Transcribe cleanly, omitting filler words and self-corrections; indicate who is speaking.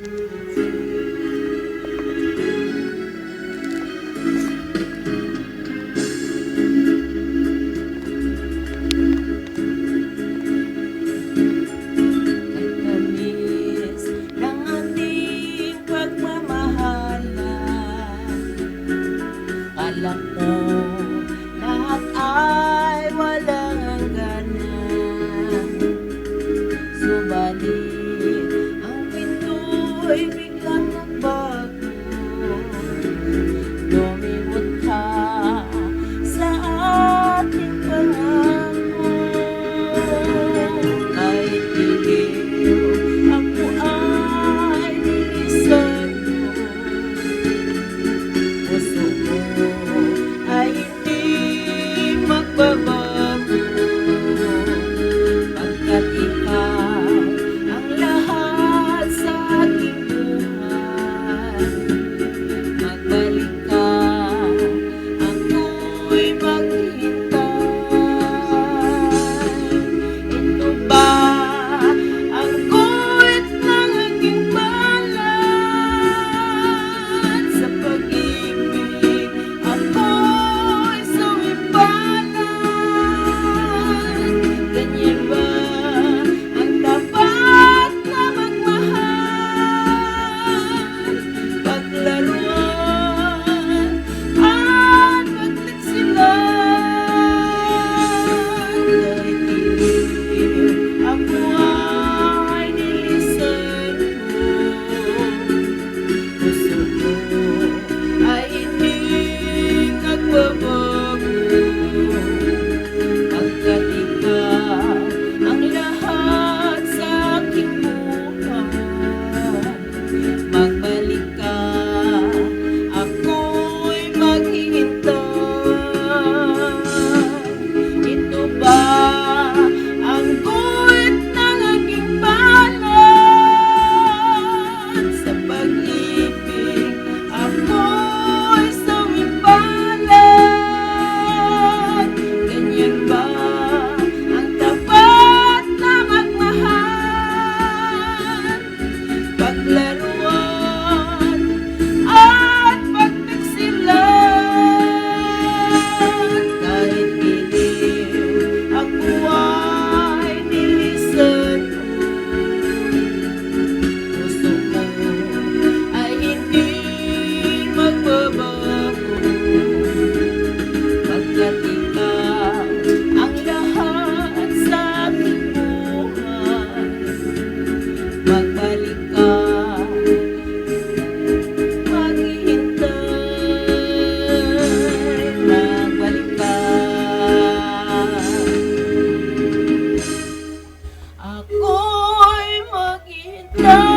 Speaker 1: Tamis ng ating pagmamahalan. Kala ko lahat ay walang hangganan. Subalit ang pinto'y biglang nagbago. Lumimot ka sa ating pangako. Kahit iliw ako ay nilisan mo, puso ko ay hindi magbabago. Pagkat ikaw ang lahat sa aking buhay. Magbalik ka, ako'y maghihintay. Ito ba ang guhit ng aking balat? Sa pag-ibig ako'y sumipalan. Ganyan ba ang dapat na magmahal? Paglaruan at pagtiksilan. Kahit iliw ako ay nilisan mo, puso ko ay hindi nagbabago. Pagkat ikaw ang lahat sa aking buhay. Magbalik ka, ako'y maghihintay. Ito ba ang guhit ng aking balat? Sa pag-ibig ako'y sumipalan. Ganyan ba ang dapat na magmahal? Paglaruan at pagtiksilan. Kahit iliw ako ay nilisan mo, puso ko ay hindi magbabago. Pagkat ikaw ang lahat sa aking buhay. Magbalik ka, maghihintay. Magbalik ka, ako'y maghihintay.